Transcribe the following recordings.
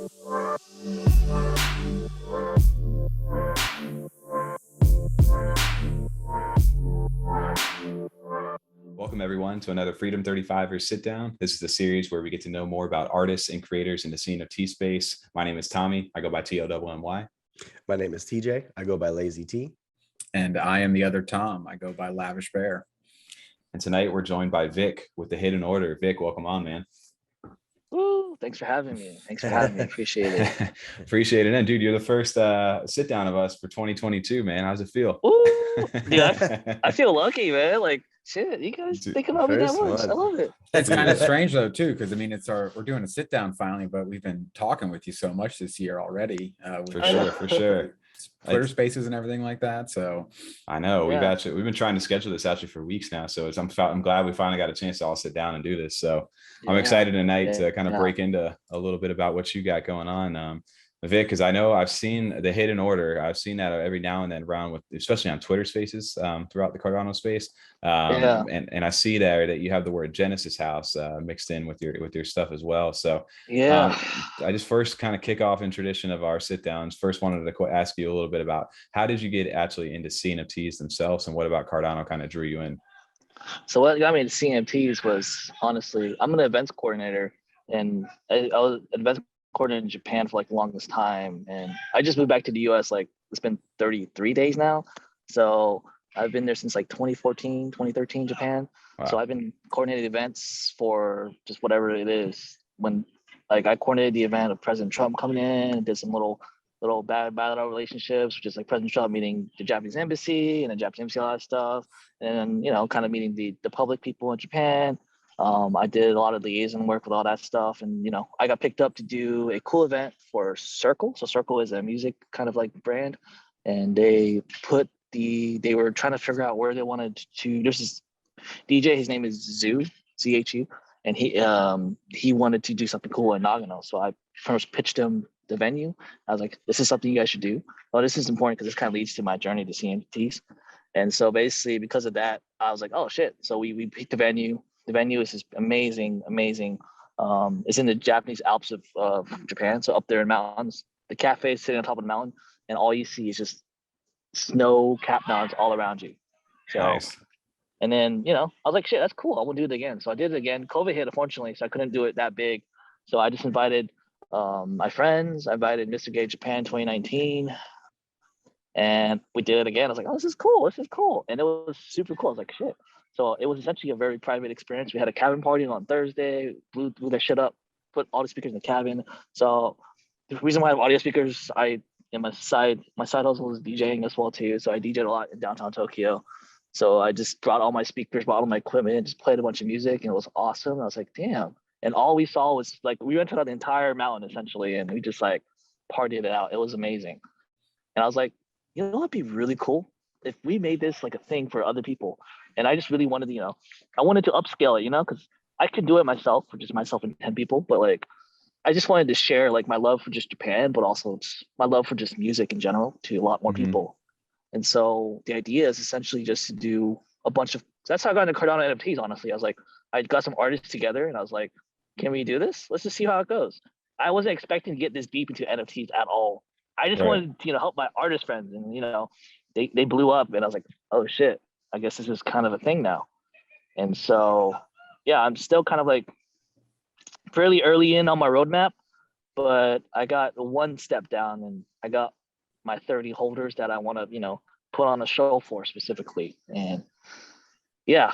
Welcome everyone to another Freedom 35ers sit down. This is the series where we get to know more about artists and creators in the CNFT space. My name is Tommy. I go by ThHddnOrdr. My name is TJ. I go by Lazy T. And I am the other Tom. I go by Lavish Bear. And tonight we're joined by Vic with ThHddnOrdr. Vic, welcome on, man. Woo, thanks for having me. Appreciate it. Appreciate it. And dude, you're the first sit down of us for 2022, man. How's it feel? Ooh, dude, I feel lucky, man. Like, shit, you guys thinking about me that much. I love it. It's kind of strange though, too, because I mean, we're doing a sit down finally, but we've been talking with you so much this year already. For sure. Twitter spaces and everything like that. So I know we've been trying to schedule this actually for weeks now. So I'm glad we finally got a chance to all sit down and do this. So I'm excited tonight to kind of break into a little bit about what you got going on. Vic, because I know I've seen ThHddnOrdr. I've seen that every now and then around with, especially on Twitter spaces throughout the Cardano space. And I see there that you have the word Genesis House mixed in with your stuff as well. So I just first kind of kick off in tradition of our sit downs. First wanted to ask you a little bit about how did you get actually into CNFTs themselves, and what about Cardano kind of drew you in? So what got me into CNFTs was, honestly, I'm an events coordinator, and I was an events coordinator in Japan for like the longest time, and I just moved back to the US. Like, it's been 33 days now, so I've been there since like 2013 Japan. Wow. So I've been coordinating events for just whatever it is. When like I coordinated the event of President Trump coming in and did some little bilateral relationships, which is like President Trump meeting the Japanese embassy, and the Japanese embassy, a lot of stuff, and kind of meeting the public people in Japan. I did a lot of liaison work with all that stuff, and I got picked up to do a cool event for Circle. So Circle is a music kind of like brand, and they were trying to figure out where they wanted to. There's this DJ, his name is ZHU, and he wanted to do something cool in Nagano. So I first pitched him the venue. I was like, this is something you guys should do. Well, this is important because this kind of leads to my journey to CNFTs. And so basically because of that, I was like, oh shit. So we picked the venue. The venue is just amazing. It's in the Japanese Alps of Japan. So up there in mountains, the cafe is sitting on top of the mountain, and all you see is just snow-capped mountains all around you. So, nice. And then, I was like, shit, that's cool. I will do it again. So I did it again. COVID hit, unfortunately, so I couldn't do it that big. So I just invited my friends. I invited Mr. Gay Japan 2019. And we did it again. I was like, oh, this is cool. And it was super cool. I was like, shit. So it was essentially a very private experience. We had a cabin party on Thursday, blew that shit up, put all the speakers in the cabin. So the reason why I have audio speakers, my side hustle is DJing as well too. So I DJed a lot in downtown Tokyo. So I just brought all my speakers, brought all my equipment, and just played a bunch of music, and it was awesome. I was like, damn. And all we saw was like, we rented out the entire mountain essentially, and we just like partied it out. It was amazing. And I was like, what'd be really cool if we made this like a thing for other people. And I just really wanted to, I wanted to upscale it, because I could do it myself, for just myself and 10 people, but like, I just wanted to share like my love for just Japan, but also my love for just music in general to a lot more people. And so the idea is essentially just to do a bunch of, that's how I got into Cardano NFTs, honestly. I was like, I got some artists together and I was like, can we do this? Let's just see how it goes. I wasn't expecting to get this deep into NFTs at all. I just wanted to, help my artist friends, and, they blew up, and I was like, oh shit, I guess this is kind of a thing now. And so, yeah, I'm still kind of like fairly early in on my roadmap, but I got one step down, and I got my 30 holders that I want to, put on a show for specifically. And yeah,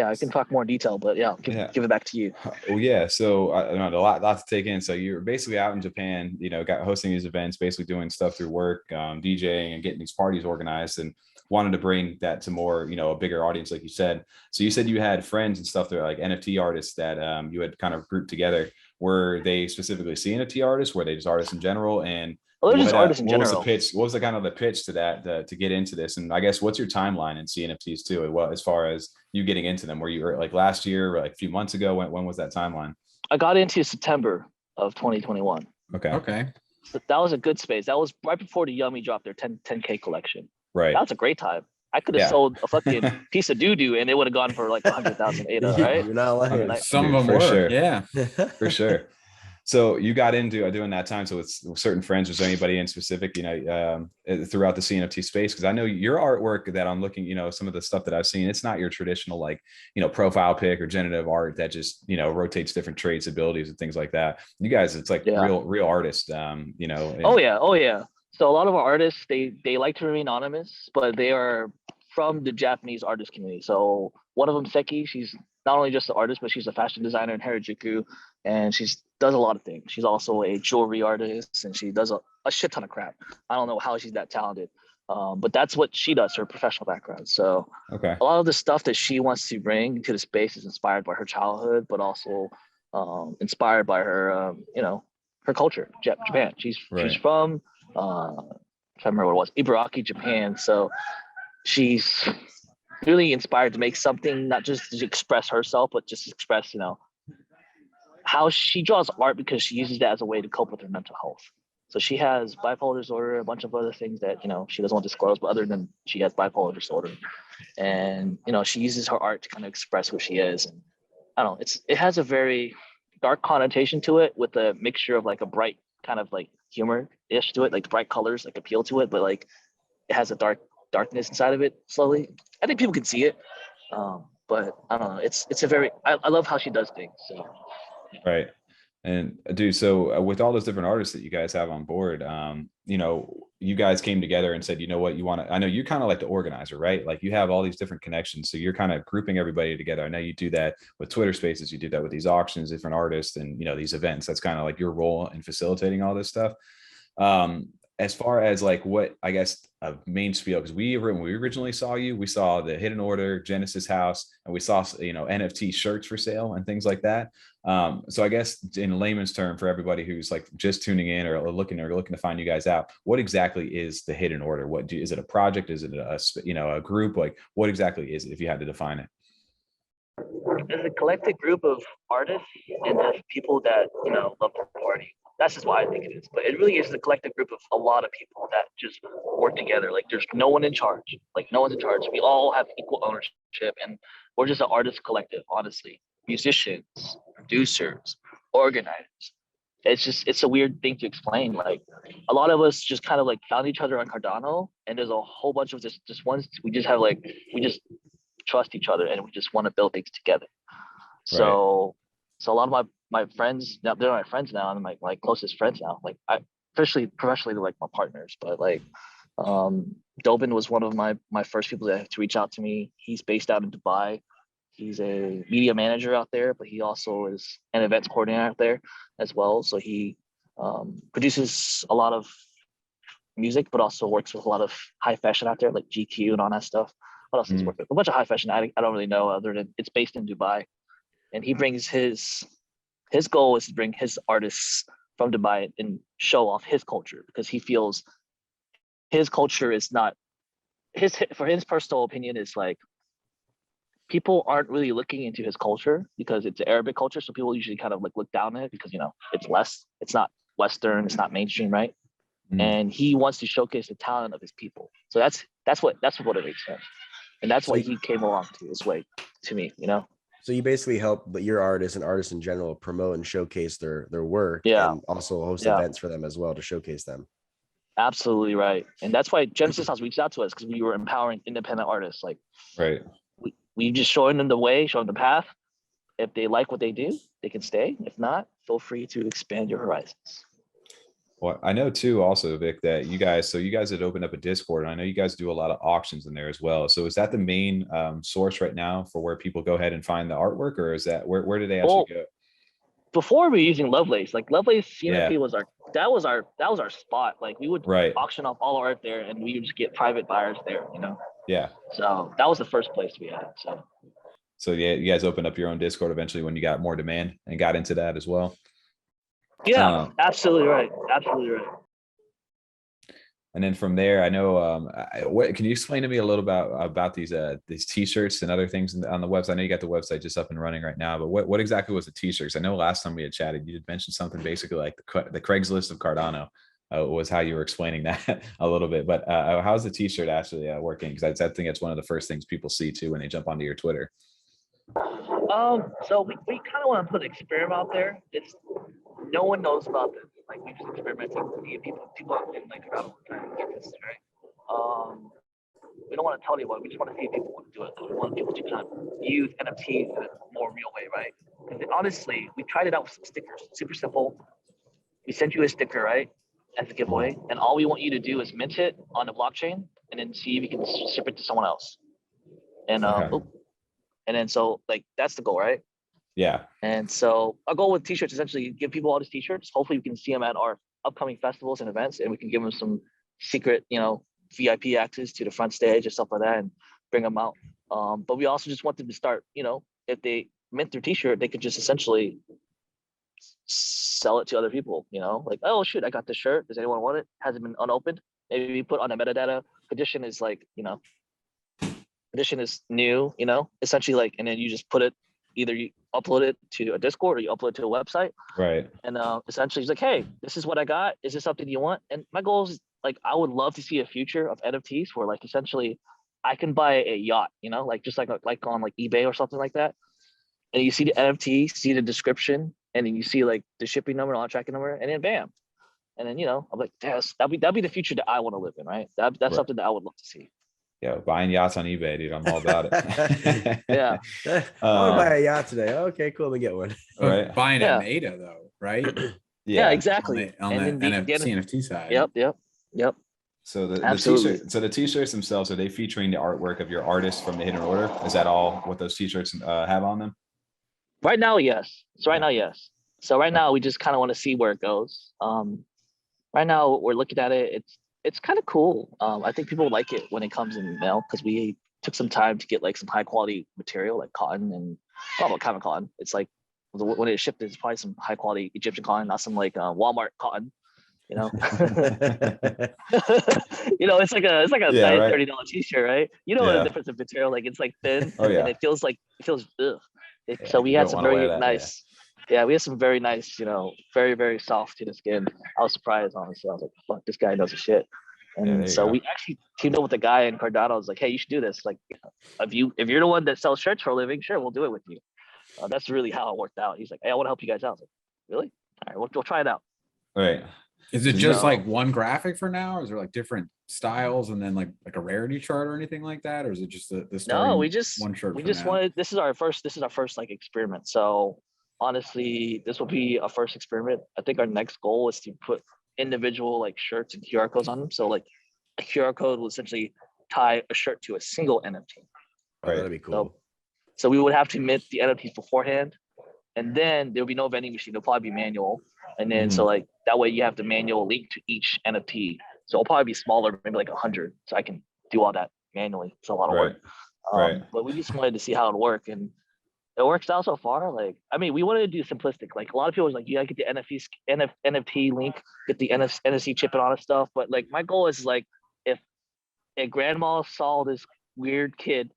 I can talk more in detail, but give it back to you. Well, yeah. So I know a lot to take in. So you're basically out in Japan, got hosting these events, basically doing stuff through work, DJing and getting these parties organized, and wanted to bring that to more, a bigger audience, like you said. So you said you had friends and stuff that are like NFT artists that you had kind of grouped together. Were they specifically CNFT artists? Were they just artists in general? And well, they're just artists in general. What was the pitch? What was the kind of the pitch to that to get into this? And I guess what's your timeline in CNFTs too? Well, as far as you getting into them, were you like last year or like a few months ago? When was that timeline? I got into September of 2021. Okay. So that was a good space. That was right before the Yummy dropped their 10K collection. Right. That was a great time. I could have sold a fucking piece of doo-doo and it would have gone for like 100,000 ADA, right? You're not lying. Some of them were. Sure. Yeah. For sure. So you got into doing that time. So with certain friends, was there anybody in specific, throughout the CNFT space? Because I know your artwork that I'm looking, some of the stuff that I've seen, it's not your traditional like, profile pic or generative art that just, rotates different traits, abilities, and things like that. You guys, it's like real artists, Oh yeah. So a lot of our artists, they like to remain anonymous, but they are from the Japanese artist community. So one of them, Seki, she's not only just an artist, but she's a fashion designer in Harajuku, and does a lot of things. She's also a jewelry artist, and she does a shit ton of crap. I don't know how she's that talented, but that's what she does, her professional background. So a lot of the stuff that she wants to bring to the space is inspired by her childhood, but also inspired by her, her culture, Japan. She's from, I can't remember what it was, Ibaraki, Japan. So she's really inspired to make something, not just to express herself, but just express, how she draws art, because she uses that as a way to cope with her mental health. So she has bipolar disorder, a bunch of other things that, she doesn't want to disclose, but other than she has bipolar disorder. And, she uses her art to kind of express who she is. And I don't know, it has a very dark connotation to it, with a mixture of like a bright kind of like humor-ish to it, like bright colors like appeal to it, but like it has a darkness inside of it slowly. I think people can see it. But I don't know, it's a very, I love how she does things. So right. And dude, so with all those different artists that you guys have on board, you guys came together and said, you know what, you want to, I know you're kind of like the organizer, right? Like you have all these different connections. So you're kind of grouping everybody together. I know you do that with Twitter Spaces, you do that with these auctions, different artists, and, these events. That's kind of like your role in facilitating all this stuff. As far as like what, I guess, a main spiel, because when we originally saw you, we saw the ThHddnOrdr Genesis House, and we saw, NFT shirts for sale and things like that. So I guess in layman's term, for everybody who's like just tuning in or looking to find you guys out, what exactly is the ThHddnOrdr? Is it a project? Is it a group? Like what exactly is it, if you had to define it? It's a collective group of artists and just people that, love the party. That's just why I think it is. But it really is a collective group of a lot of people that just work together. Like there's no one in charge. Like no one's in charge. We all have equal ownership, and we're just an artist collective, honestly. Musicians, producers, organizers. It's a weird thing to explain. Like a lot of us just kind of like found each other on Cardano, and there's a whole bunch of just ones we just trust each other, and we just want to build things together. So a lot of my friends now, they're my friends now, and my closest friends now. Like I professionally they're like my partners, but like Dobin was one of my first people to reach out to me. He's based out in Dubai. He's a media manager out there, but he also is an events coordinator out there as well. So he produces a lot of music, but also works with a lot of high fashion out there, like GQ and all that stuff. What else does he work with? A bunch of high fashion. I don't really know, other than it's based in Dubai. And he brings his goal is to bring his artists from Dubai and show off his culture, because he feels his culture is not for his personal opinion is like, people aren't really looking into his culture because it's an Arabic culture. So people usually kind of like look down on it because, it's not Western, it's not mainstream, right? And he wants to showcase the talent of his people. So that's what it makes sense. And that's why he came along to this way to me, So you basically help your artists and artists in general promote and showcase their work, and also host events for them as well to showcase them. Absolutely right. And that's why Genesis House reached out to us, because we were empowering independent artists. Like we just showing them the way, showing them the path. If they like what they do, they can stay. If not, feel free to expand your horizons. Well, I know too, also Vic, that you guys had opened up a Discord, and I know you guys do a lot of auctions in there as well. So is that the main source right now for where people go ahead and find the artwork, or is that where do they actually go? Before we were using Lovelace, like Lovelace CNFT was our spot. Like we would auction off all our art there, and we would just get private buyers there, Yeah. So that was the first place we had. So yeah, you guys opened up your own Discord eventually when you got more demand and got into that as well. Yeah, absolutely right. Absolutely right. And then from there, I know, what can you explain to me a little about these t-shirts and other things on the website? I know you got the website just up and running right now, but what exactly was the t-shirts? I know last time we had chatted, you had mentioned something basically like the Craigslist of Cardano was how you were explaining that a little bit. But how's the t-shirt actually working? Because I think it's one of the first things people see too when they jump onto your Twitter. So we kind of want to put an experiment out there. It's no one knows about this. Like we're just experimenting to see if people out there like around this, right? We don't want to tell anyone. We just want to see if people want to do it. We want people to kind of use NFTs in a more real way, right? Because honestly, we tried it out with some stickers. Super simple. We sent you a sticker, right, as a giveaway, and all we want you to do is mint it on the blockchain, and then see if you can ship it to someone else. And and then so like that's the goal, right? Yeah. And so our goal with t-shirts is essentially give people all these t-shirts. Hopefully we can see them at our upcoming festivals and events, and we can give them some secret, VIP access to the front stage and stuff like that, and bring them out. But we also just want them to start, if they mint their t-shirt, they could just essentially sell it to other people, like, oh shoot, I got this shirt. Does anyone want it? Hasn't been unopened. Maybe we put on the metadata. Condition is like, condition is new, essentially like, and then you just put it, either you upload it to a Discord or you upload it to a website. Right. And essentially it's like, hey, this is what I got. Is this something you want? And my goal is like, I would love to see a future of NFTs where like essentially I can buy a yacht, like just like on like eBay or something like that. And you see the NFT, see the description, and then you see like the shipping number, all tracking number, and then bam. And then, I'm like, yes, that'd be the future that I want to live in, right? That's right. Something that I would love to see. Yeah, buying yachts on eBay, dude. I'm all about it. Yeah. I want to buy a yacht today. Okay, cool. Let me get one. All right. Buying a NADA though, right? Yeah, exactly. On the CNFT side. Yep. So the t-shirts themselves, are they featuring the artwork of your artist from the Hidden Order? Is that all what those t-shirts have on them? Right now, yes. So right now we just kind of want to see where it goes. Right now we're looking at it. It's kind of cool. I think people like it when it comes in the mail because we took some time to get like some high quality material like cotton and what kind of cotton. It's like when it shipped, it's probably some high quality Egyptian cotton, not some like Walmart cotton. It's like a nice $30 t-shirt, right? The difference of material, like it's like thin and it feels ugh. So we had some very nice. Yeah, we have some very nice, very, very soft to the skin. I was surprised, honestly. I was like, fuck, this guy knows his shit. And so we actually teamed up with the guy in Cardano. I was like, hey, you should do this. Like, if you're the one that sells shirts for a living, sure, we'll do it with you. That's really how it worked out. He's like, hey, I want to help you guys out. I was like, really? All right, we'll try it out. Right. Is it just like one graphic for now? Or is there like different styles and then like a rarity chart or anything like that? Or is it just the no, we just one shirt? We just wanted, this is our first like experiment. So honestly, this will be a first experiment. I think our next goal is to put individual like shirts and QR codes on them. So like a QR code will essentially tie a shirt to a single NFT. Right. That'd be cool. So we would have to mint the NFTs beforehand, and then there'll be no vending machine. It'll probably be manual. And then so like that way you have the manual link to each NFT. So it'll probably be smaller, maybe like 100. So I can do all that manually. It's a lot of work. But we just wanted to see how it worked, and it works out so far. Like, I mean, we wanted to do simplistic. Like a lot of people was like, you gotta get the NFT link, get the NFC chip and all that stuff. But like my goal is like, if a grandma saw this weird kid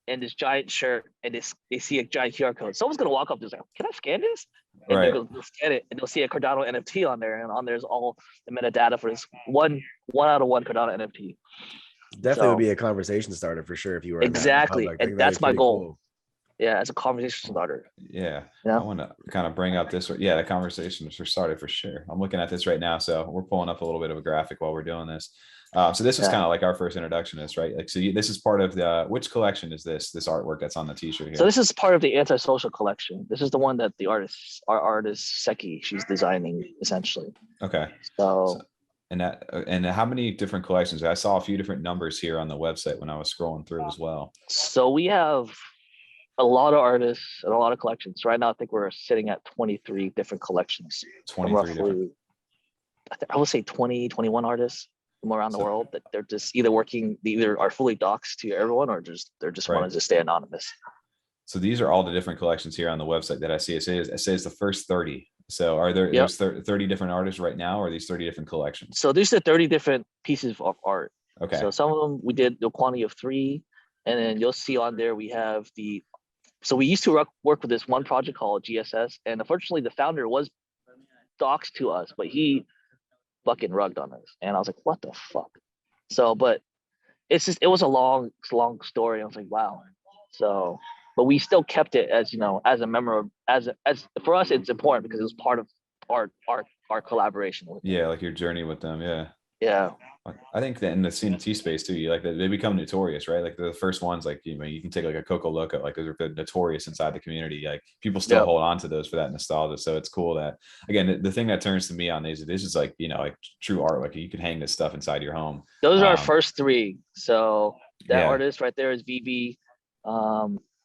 in this giant shirt and they see a giant QR code, someone's gonna walk up to like, can I scan this? And they'll scan it and they'll see a Cardano NFT on there, and on there's all the metadata for this one out of one Cardano NFT. Definitely would be a conversation starter for sure if you were exactly, and that's my goal. Cool. Yeah, as a conversation starter. Yeah, I want to kind of bring up this. The conversation started for sure. I'm looking at this right now, so we're pulling up a little bit of a graphic while we're doing this. So this is kind of like our first introduction to this, right? Like, so this is part of which collection is this artwork that's on the t-shirt here? So this is part of the Antisocial collection. This is the one that our artist Seki, she's designing essentially. Okay. So and how many different collections? I saw a few different numbers here on the website when I was scrolling through as well. So we have a lot of artists and a lot of collections. Right now, I think we're sitting at 23 different collections. 23 different. I would say 21 artists from around the world that they're just either are fully doxed to everyone, or they're just wanting to stay anonymous. So these are all the different collections here on the website that I see. It says the first 30. So are there's 30 different artists right now, or are these 30 different collections? So these are 30 different pieces of art. Okay. So some of them we did the quantity of 3, and then you'll see on there we have so we used to work with this one project called GSS, and unfortunately the founder was doxed to us, but he fucking rugged on us, and I was like, what the fuck? So, but it was a long story. I was like, wow. So but we still kept it as, as a member of, as for us, it's important because it was part of our collaboration with them. Yeah, like your journey with them. Yeah. I think that in the CNFT space too, you like that they become notorious, right? Like the first ones, like you can take like a Coco Loco, like those are notorious inside the community. Like people still hold on to those for that nostalgia. So it's cool that, again, the thing that turns to me on these, this is like, like true art. Like you can hang this stuff inside your home. Those are our first three. So that artist right there is VB.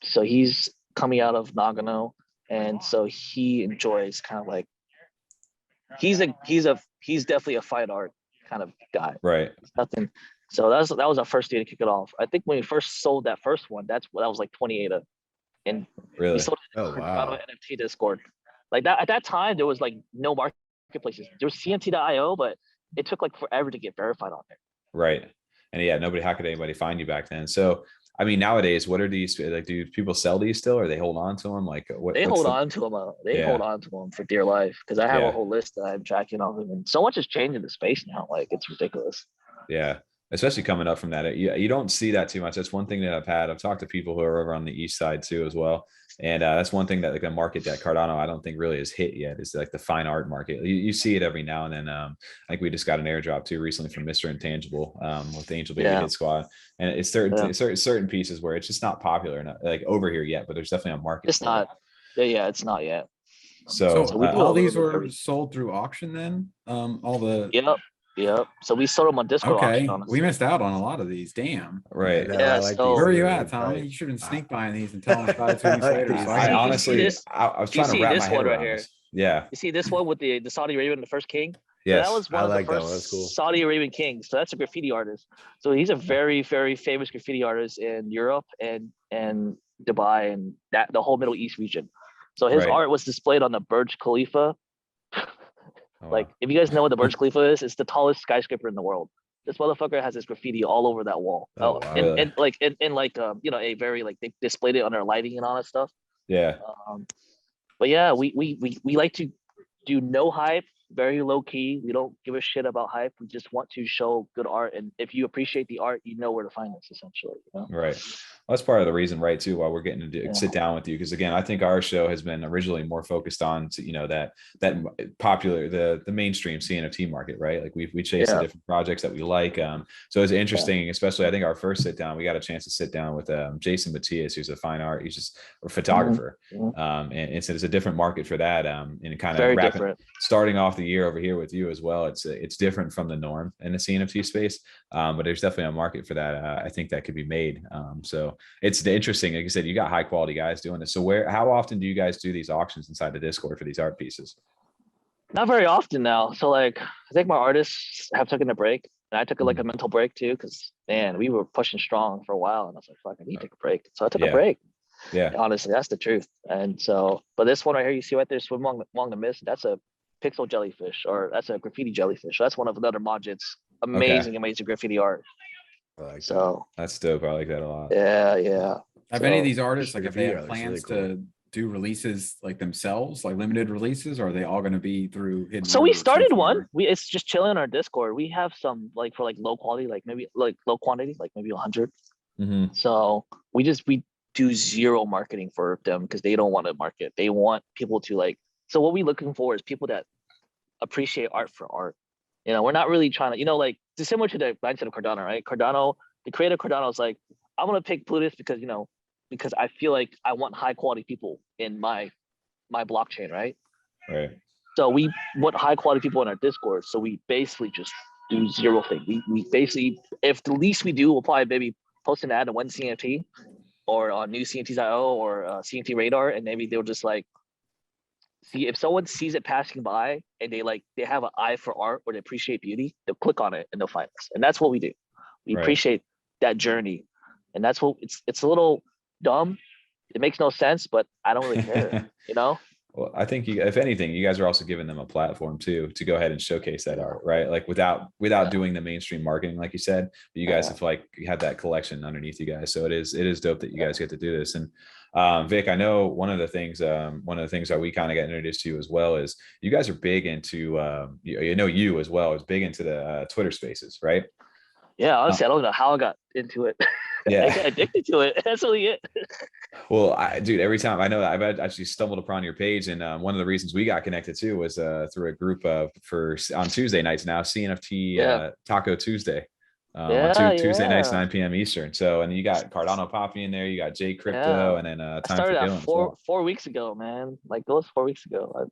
So he's coming out of Nagano, and so he enjoys kind of like, he's definitely a fine art kind of guy. Right. Nothing. So that was our first day to kick it off. I think when we first sold that first one, that was like 28, and really? We sold it in Cardano NFT Discord. Like that at that time, there was like no marketplaces. There was CNFT.io, but it took like forever to get verified on there. Right. And yeah, how could anybody find you back then? So I mean, nowadays, what are these like? Do people sell these still, or they hold on to them? Like what? They hold on to them. They hold on to them for dear life, because I have a whole list that I'm tracking of them, and so much has changed in the space now. Like it's ridiculous. Yeah, especially coming up from that. You don't see that too much. That's one thing that I've talked to people who are over on the east side too as well. And that's one thing that like a market that Cardano I don't think really has hit yet is like the fine art market. You see it every now and then. I think we just got an airdrop too recently from Mr. Intangible with the Angel Baby Hit Squad, and it's certain pieces where it's just not popular enough, like over here yet, but there's definitely a market. It's not. Yeah, it's not yet. So all these were sold through auction then. All the Yep. So we sold them on Discord. Okay, we missed out on a lot of these. Damn. Right. Yeah. So where are you at, Tommy? You should have been sneak buying these and telling us about it 2 weeks later. So I honestly, I was trying to wrap my head around this. Yeah. You see this one with the Saudi Arabian, the first king? Yes. So that was one of the first Saudi Arabian kings. So that's a graffiti artist. So he's a very, very famous graffiti artist in Europe and Dubai and the whole Middle East region. So his art was displayed on the Burj Khalifa. Like, if you guys know what the Burj Khalifa is, it's the tallest skyscraper in the world. This motherfucker has his graffiti all over that wall. And a very like they displayed it under lighting and all that stuff. Yeah. But yeah, we like to do no hype, very low key. We don't give a shit about hype. We just want to show good art, and if you appreciate the art, you know where to find us essentially. Right. Well, that's part of the reason, right, too, why we're getting to sit down with you, because again, I think our show has been originally more focused on that popular the mainstream CNFT market, right? Like we chase the different projects that we like. So it's interesting, especially I think our first sit down, we got a chance to sit down with Jason Matias, who's a fine art, he's just a photographer, and it's a different market for that, and kind of starting off the year over here with you as well. It's different from the norm in the CNFT space, but there's definitely a market for that. I think that could be made. So it's interesting. Like you said, you got high quality guys doing this. So how often do you guys do these auctions inside the Discord for these art pieces? Not very often now. So like, I think my artists have taken a break, and I took a mental break too, because man, we were pushing strong for a while, and I was like, fuck, I need to take a break. So I took a break. Yeah, honestly, that's the truth. And so, but this one right here, you see right there, swim along the mist. That's a pixel jellyfish, or that's a graffiti jellyfish. So that's one of another Majid's amazing graffiti art. That's dope. I like that a lot. Yeah. Have any of these artists, like, if they have plans to do releases like themselves, like limited releases, or are they all going to be through hidden? So we started one. It's just chilling on our Discord. We have some like for like low quality, like maybe like low quantity, like maybe 100. So we do zero marketing for them because they don't want to market. They want people to like. So what we're looking for is people that appreciate art for art. We're not really trying to, like, it's similar to the mindset of Cardano, right? Cardano, the creator of Cardano is like, I want to pick Plutus because, because I feel like I want high quality people in my blockchain, right? Right. So we want high quality people in our Discord. So we basically just do zero thing. We basically, if the least we do, we'll probably maybe post an ad on one CNFT or on new CNFTs.io or CNFT Radar, and maybe they'll just like, see if someone sees it passing by and they have an eye for art or they appreciate beauty, they'll click on it and they'll find us. And that's what we do. We appreciate that journey. And that's what it's a little dumb. It makes no sense, but I don't really care, Well, I think if anything, you guys are also giving them a platform too, to go ahead and showcase that art, right? Like without doing the mainstream marketing, like you said, but you guys have had that collection underneath you guys. So it is dope that you guys get to do this. And Vic, I know one of the things that we kind of got introduced to as well is you guys are big into, you as well is big into the Twitter spaces, right? Yeah, honestly, I don't know how I got into it. Yeah. I get addicted to it. That's really it. Well, dude, every time I know that I've actually stumbled upon your page, and one of the reasons we got connected too was through a group on Tuesday nights now, CNFT Taco Tuesday. On Tuesday nights, 9 p.m. Eastern. So, and you got CardanoPapi in there, you got JCRYPTO, and then I started TimeForDillon as well. 4 weeks ago, man. Like it was 4 weeks ago.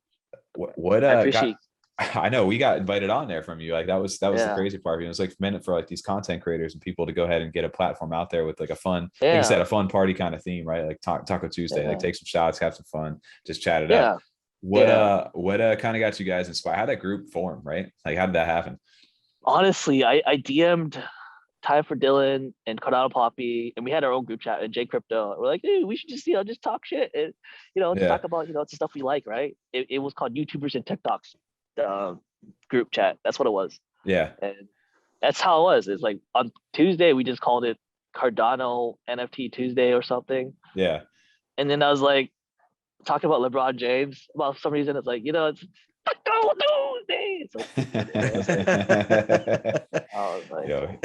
What I appreciate. I know we got invited on there from you. Like that was the crazy part. It was like meant for like these content creators and people to go ahead and get a platform out there with like a fun, like you said, a fun party kind of theme, right? Like Taco Tuesday, like take some shots, have some fun, just chat it up. What kind of got you guys inspired? How did that group form, right? Like how did that happen? Honestly, I DM'd TimeForDillon and CardanoPapi, and we had our own group chat and JCRYPTO. We're like, hey, we should just just talk shit and just talk about it's the stuff we like, right? It was called YouTubers and TikToks group chat. That's what it was. Yeah, and that's how it was. It's like on Tuesday we just called it Cardano NFT Tuesday or something. Yeah, and then I was like talking about LeBron James. About some reason, it's like it's Taco Tuesday. I was like, yo,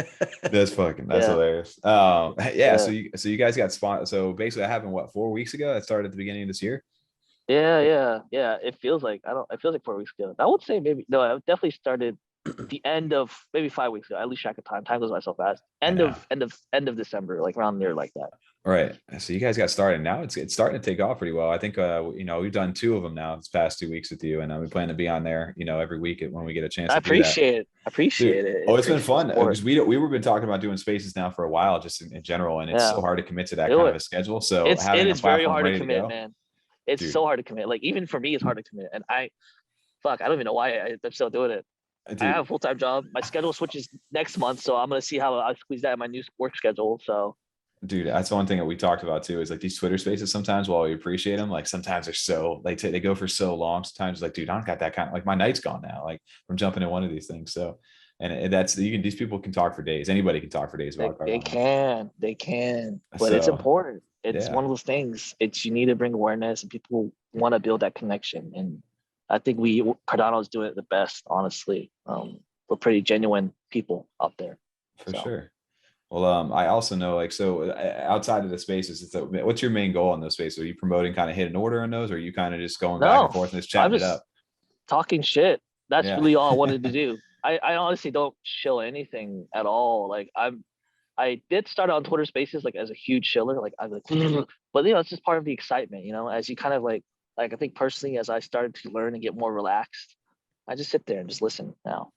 that's hilarious. So you guys got spot. So basically, that happened 4 weeks ago? That started at the beginning of this year. Yeah. It feels like it feels like 4 weeks ago. I would say maybe no. I definitely started the end of maybe 5 weeks ago. I lose track of time. Time goes by so fast. End of December, like around there, like that. Right. So you guys got started. Now it's starting to take off pretty well. I think we've done 2 of them now this past 2 weeks with you, and we plan to be on there every week when we get a chance. I appreciate it. Oh, it's been fun because we've been talking about doing spaces now for a while, just in general, and it's so hard to commit to that kind of a schedule. So it is very hard to commit, go, man. It's so hard to commit. Like even for me, it's hard to commit, and I don't even know why I'm still doing it. Dude. I have a full-time job. My schedule switches next month, so I'm gonna see how I squeeze that in my new work schedule. So, dude, that's one thing that we talked about too. Is like these Twitter spaces. Sometimes, while we appreciate them, like sometimes they're so they go for so long. Sometimes, like, dude, I don't got that kind of my night's gone now. Like from jumping in one of these things. So, and these people can talk for days. Anybody can talk for days about Cardano. They can, but it's important. It's one of those things. You need to bring awareness, and people want to build that connection. And I think Cardano is doing it the best, honestly. We're pretty genuine people out there. For sure. Well, I also know outside of the spaces, what's your main goal on those spaces? Are you promoting kind of hidden order in those, or are you kind of just going back and forth and just chatting it up? Talking shit. That's really all I wanted to do. I honestly don't chill anything at all. Like I did start on Twitter Spaces like as a huge chiller. Like I'm like, but it's just part of the excitement. As you kind of like I think personally, as I started to learn and get more relaxed, I just sit there and just listen. Now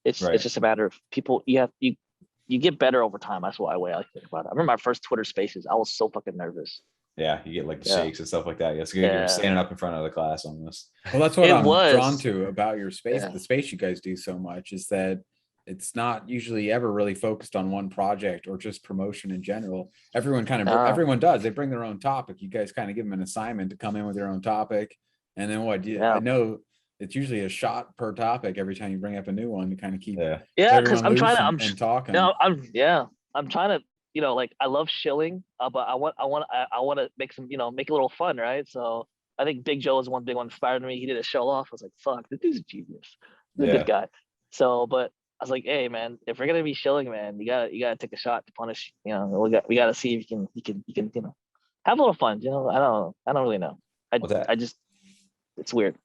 it's just a matter of people. You get better over time. That's the way I think about it. I remember my first Twitter Spaces. I was so fucking nervous. Yeah, you get like the shakes and stuff like that. It's good. You're standing up in front of the class almost. Well, that's what I'm drawn to about your space. The space you guys do so much is that it's not usually ever really focused on one project or just promotion in general. Everyone everyone does. They bring their own topic. You guys kind of give them an assignment to come in with your own topic, and then I know it's usually a shot per topic every time you bring up a new one to kind of keep because I'm trying to talking. I'm trying to I love shilling, but I want to make some make it a little fun, right? So I think Big Joe is one big one inspired me. He did a show off. I was like, fuck, this dude's a genius. He's a good guy. So, but I was like, hey man, if we're gonna be shilling, man, you gotta take a shot to punish. We gotta see if you can have a little fun. I don't really know. It's weird.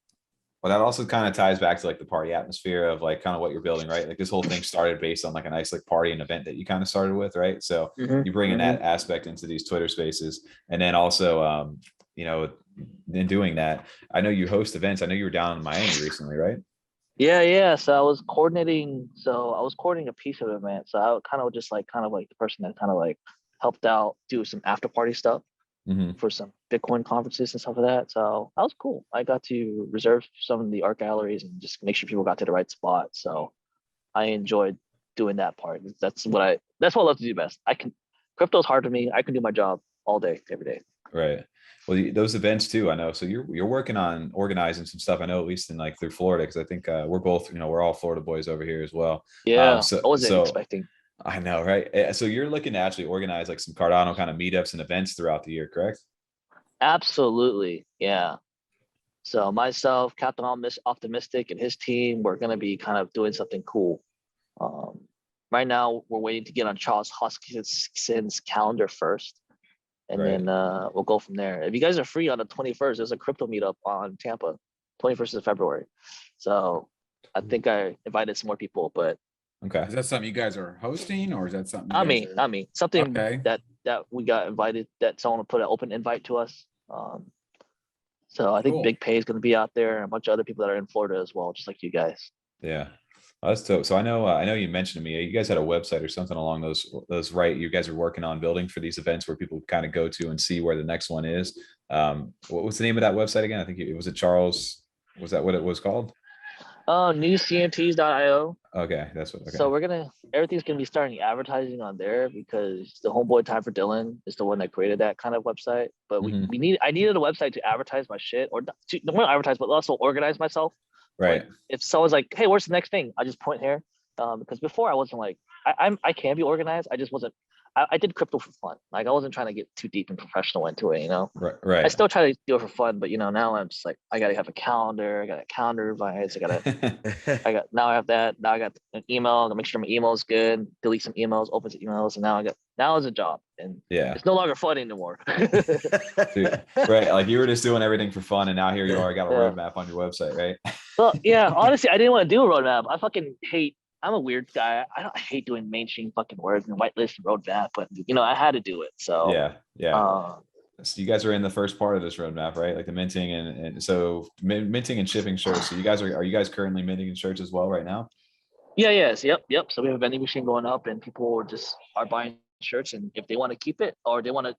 Well, that also kind of ties back to like the party atmosphere of like kind of what you're building, right? Like this whole thing started based on like a nice like party and event that you kind of started with, right? So you bring in that aspect into these Twitter spaces, and then also, in doing that, I know you host events. I know you were down in Miami recently, right? Yeah. So I was coordinating a piece of the event. So I kind of just like the person that kind of like helped out do some after party stuff. For some Bitcoin conferences and stuff like that. So that was cool. I got to reserve some of the art galleries and just make sure people got to the right spot. So I enjoyed doing that part. That's what I love to do best. Crypto's hard to me. I can do my job all day, every day. Right. Well, those events too, I know. So you're working on organizing some stuff. I know, at least in like through Florida, because I think we're both, we're all Florida boys over here as well. Yeah. I wasn't expecting. I know, right? So you're looking to actually organize like some Cardano kind of meetups and events throughout the year, correct? Absolutely, yeah. So myself, Captain Optimistic, and his team, we're going to be kind of doing something cool. right now we're waiting to get on Charles Hoskinson's calendar first. And then we'll go from there. If you guys are free on the 21st, there's a crypto meetup on Tampa, 21st of February. So I think I invited some more people, but okay. Is that something you guys are hosting, or is that something? Not me. Something okay. that we got invited, that someone put an open invite to us. So I think Big Pay is going to be out there, and a bunch of other people that are in Florida as well, just like you guys. Yeah. That's dope. So I know you mentioned to me, you guys had a website or something along those, right? You guys are working on building for these events where people kind of go to and see where the next one is. What was the name of that website again? I think it was Charles. Was that what it was called? NewCNFTs.io. Okay, that's what. Okay. So everything's gonna be starting advertising on there, because the homeboy TimeForDillon is the one that created that kind of website. But I needed a website to advertise my shit, or not advertise, but also organize myself. Right. Like, if someone's like, "Hey, where's the next thing?" I just point here. Because before I wasn't like, I can be organized. I just wasn't. I did crypto for fun. Like, I wasn't trying to get too deep and professional into it, you know? Right. I still try to do it for fun, but, you know, now I'm just like, I got to have a calendar. I got a calendar advice. Now I have that. Now I got an email. I gotta make sure my email is good, delete some emails, open some emails. And now it's a job. And it's no longer fun anymore. Dude, right. Like, you were just doing everything for fun, and now here you are, got a roadmap on your website, right? Well, yeah, honestly, I didn't want to do a roadmap. I fucking hate, I'm a weird guy. I hate doing mainstream fucking words and whitelist and roadmap, but, you know, I had to do it. So yeah. So you guys are in the first part of this roadmap, right? Like the minting and so minting and shipping shirts. So are you guys currently minting in shirts as well right now? Yes. Yep. So we have a vending machine going up, and people are buying shirts, and if they want to keep it or they want to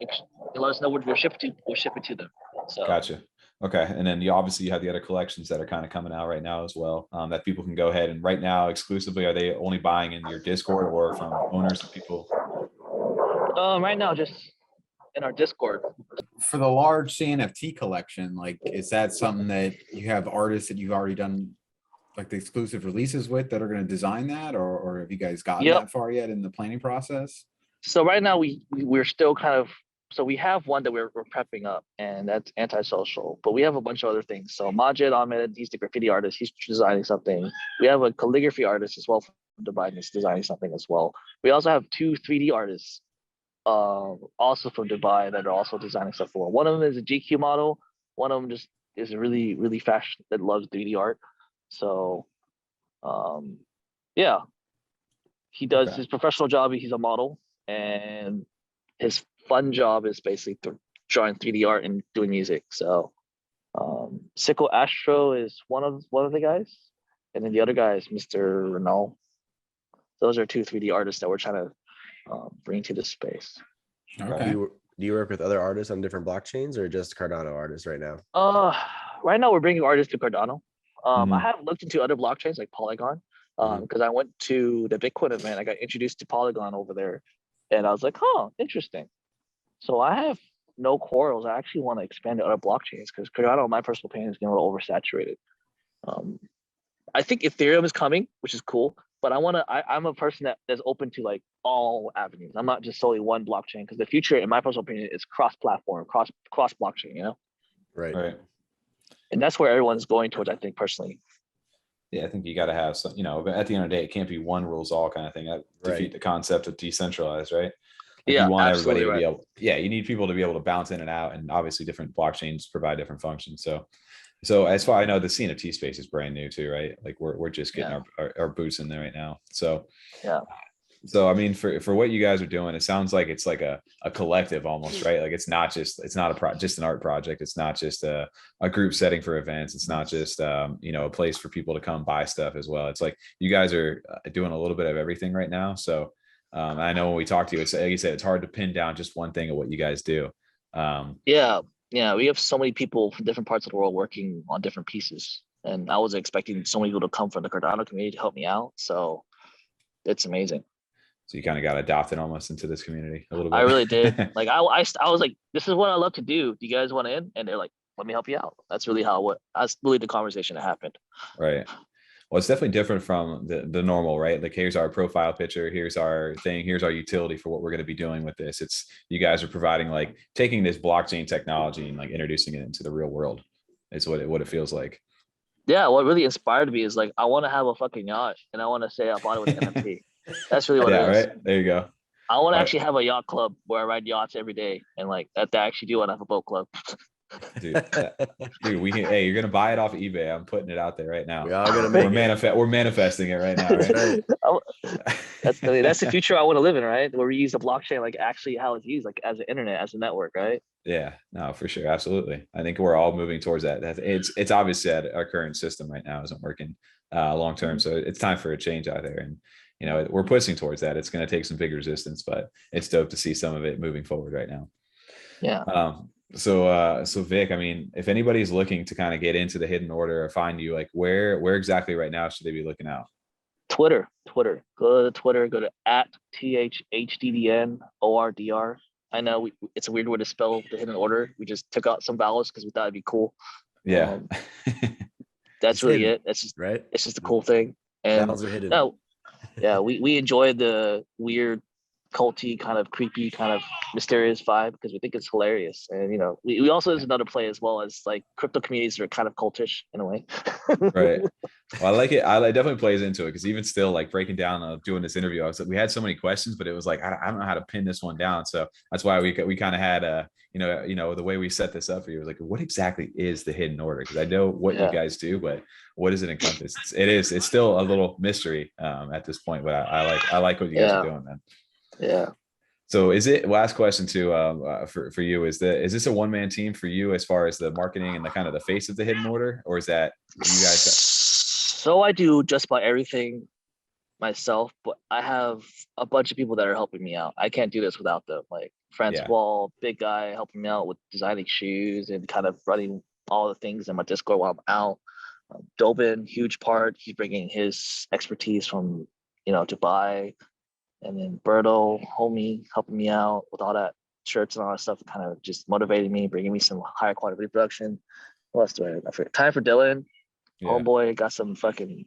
let us know where we'll ship it to, we'll ship it to them. So gotcha. Okay. And then you obviously have the other collections that are kind of coming out right now as well, that people can go ahead and right now exclusively, are they only buying in your Discord or from owners of people? Right now, just in our Discord. For the large CNFT collection, like, is that something that you have artists that you've already done like the exclusive releases with that are going to design that, or have you guys gotten that far yet in the planning process? So right now we're still kind of, so we have one that we're prepping up, and that's antisocial, but we have a bunch of other things. So Majid Ahmed, he's the graffiti artist, he's designing something. We have a calligraphy artist as well from Dubai, and he's designing something as well. We also have 2 3D artists also from Dubai that are also designing stuff for. One of them is a GQ model. One of them just is really, really fashion that loves 3D art. So he does his professional job. He's a model, and his fun job is basically drawing 3D art and doing music. So Sickle Astro is one of the guys, and then the other guy is Mr. Renault. Those are 2 3D artists that we're trying to bring to this space. Okay. Do you work with other artists on different blockchains, or just Cardano artists right now? Right now we're bringing artists to Cardano. I have looked into other blockchains like Polygon, because I went to the Bitcoin event. I got introduced to Polygon over there, and I was like, "Oh, interesting." So I have no quarrels. I actually want to expand to other blockchains, because Cardano, in my personal opinion, is getting a little oversaturated. I think Ethereum is coming, which is cool, but I'm a person that's open to like all avenues. I'm not just solely one blockchain, because the future, in my personal opinion, is cross-platform, cross blockchain. You know, right. And that's where everyone's going towards, I think, personally. Yeah, I think you got to have some, but at the end of the day, it can't be one rules all kind of thing. That defeat the concept of decentralized, right? Like, you want everybody to be able, you need people to be able to bounce in and out, and obviously different blockchains provide different functions. So as far as I know, the CNFT space is brand new too, right? Like we're just getting our boots in there right now. So So I mean, for what you guys are doing, it sounds like it's like a collective almost, right? Like it's not just an art project. It's not just a group setting for events. It's not just a place for people to come buy stuff as well. It's like you guys are doing a little bit of everything right now. So I know when we talk to you, it's like you said, it's hard to pin down just one thing of what you guys do. Yeah, we have so many people from different parts of the world working on different pieces, and I was expecting so many people to come from the Cardano community to help me out. So it's amazing. So you kind of got adopted almost into this community a little bit. I really did. Like I was like, this is what I love to do. Do you guys want in? And they're like, let me help you out. That's really that's really the conversation that happened. Right. Well, it's definitely different from the normal, right? Like, here's our profile picture, here's our thing, here's our utility for what we're going to be doing with this. It's you guys are providing, like, taking this blockchain technology and like introducing it into the real world. Is what it feels like. Yeah, what really inspired me is like I want to have a fucking yacht, and I want to say I bought it with NFT. That's really what it is. Right. There you go. I want to actually have a yacht club where I ride yachts every day, and like that. I actually do want to have a boat club. Dude, we can. Hey, you're gonna buy it off eBay. I'm putting it out there right now. We are gonna make we're manifesting it right now. Right? That's the future I want to live in, right? Where we use the blockchain like actually how it's used, like as an internet, as a network, right? Yeah, no, for sure, absolutely. I think we're all moving towards that. It's obviously that our current system right now isn't working long term, so it's time for a change out there. And you know, we're pushing towards that. It's going to take some big resistance, but it's dope to see some of it moving forward right now. Yeah. So Vic, I mean, if anybody's looking to kind of get into the hidden order or find you, like where exactly right now should they be looking out? Twitter. Go to Twitter. Go to @ThHddnOrdr. I know it's a weird way to spell the hidden order. We just took out some vowels because we thought it'd be cool. Yeah. That's really it. That's just right. It's just a cool thing. And vowels are hidden. No, yeah, we enjoy the weird, culty, kind of creepy, kind of mysterious vibe because we think it's hilarious. And you know, we also there's another play as well as like crypto communities are kind of cultish in a way. Right. Well, I like it. It definitely plays into it because even still, like breaking down doing this interview, I was like, we had so many questions, but it was like I don't know how to pin this one down. So that's why we kind of had you know the way we set this up for you was like, what exactly is the hidden order? Because I know what you guys do, but what does it encompass? It's still a little mystery at this point, but I like what you guys are doing, man. Yeah. So is it, last question too, for you, is this a one-man team for you as far as the marketing and the kind of the face of the hidden order, or is that you guys? So I do just about everything myself, but I have a bunch of people that are helping me out. I can't do this without them. Like Francois, big guy, helping me out with designing shoes and kind of running all the things in my Discord while I'm out. Dobin, huge part. He's bringing his expertise from, Dubai. And then Berto, homie, helping me out with all that shirts and all that stuff, kind of just motivating me, bringing me some higher quality reproduction. What else do I forget? TimeForDillon, homeboy, got some fucking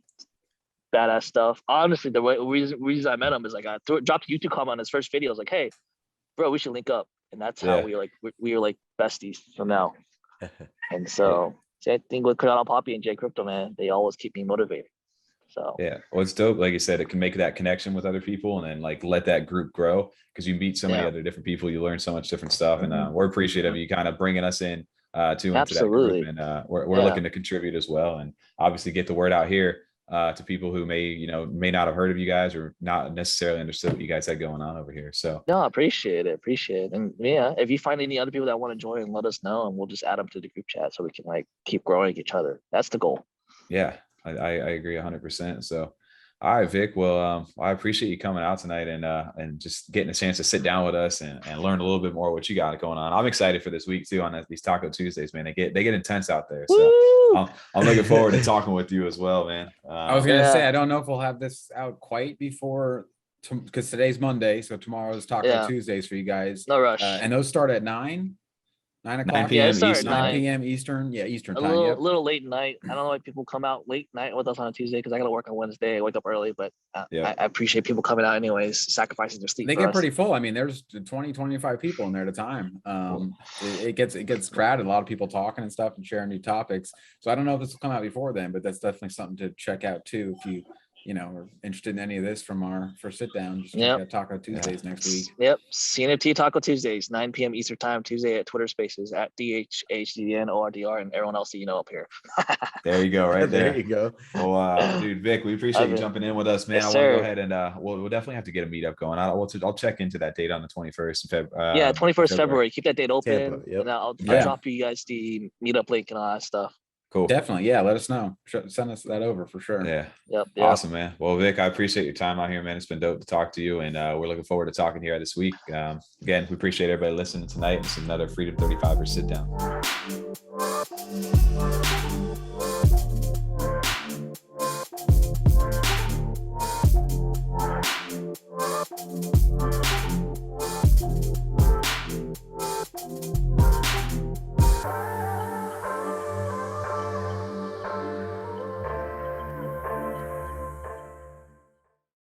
badass stuff. Honestly, the reason I met him is like I dropped a YouTube comment on his first video. I was like, hey, bro, we should link up. And that's how we were like besties from now. And so same thing with CardanoPapi and JCRYPTO, man. They always keep me motivated. So yeah, well, it's dope. Like you said, it can make that connection with other people and then like let that group grow because you meet so many other different people. You learn so much different stuff, and we're appreciative of you kind of bringing us in into that group, and we're looking to contribute as well, and obviously get the word out here to people who may not have heard of you guys or not necessarily understood what you guys had going on over here. So no, I appreciate it, and if you find any other people that want to join, let us know, and we'll just add them to the group chat so we can like keep growing each other. That's the goal. Yeah. I agree 100%. So, all right, Vic. Well, I appreciate you coming out tonight and just getting a chance to sit down with us and learn a little bit more what you got going on. I'm excited for this week too on these Taco Tuesdays, man. They get intense out there. So I'm looking forward to talking with you as well, man. I was gonna say I don't know if we'll have this out quite before because today's Monday, so tomorrow's Taco Tuesdays for you guys. No rush. And those start at 9 o'clock. 9 p.m. Eastern. 9 p.m. Eastern. Yeah, Eastern time. A little late night. I don't know why people come out late night with us on a Tuesday because I got to work on Wednesday. I wake up early, but I appreciate people coming out anyways, sacrificing their sleep. They get pretty full. I mean, there's 20, 25 people in there at a time. It gets crowded. A lot of people talking and stuff and sharing new topics. So I don't know if this will come out before then, but that's definitely something to check out too if you are interested in any of this from our first sit down. Just check out Taco Tuesdays next week. Yep. CNFT Taco Tuesdays, 9 p.m. Eastern time, Tuesday at Twitter Spaces at ThHddnOrdr and everyone else that up here. There you go, right there. There you go. Well, dude, Vic, we appreciate you jumping in with us, man. Yes, I want to go ahead and we'll definitely have to get a meetup going. I'll check into that date on the 21st of February. 21st February. Keep that date open. Tampa, and I'll drop you guys the meetup link and all that stuff. Cool. Definitely. Yeah. Let us know. Send us that over for sure. Yeah. Yep. Awesome, man. Well, Vic, I appreciate your time out here, man. It's been dope to talk to you. And we're looking forward to talking here this week. Again, we appreciate everybody listening tonight. It's another Freedom 35er sit down.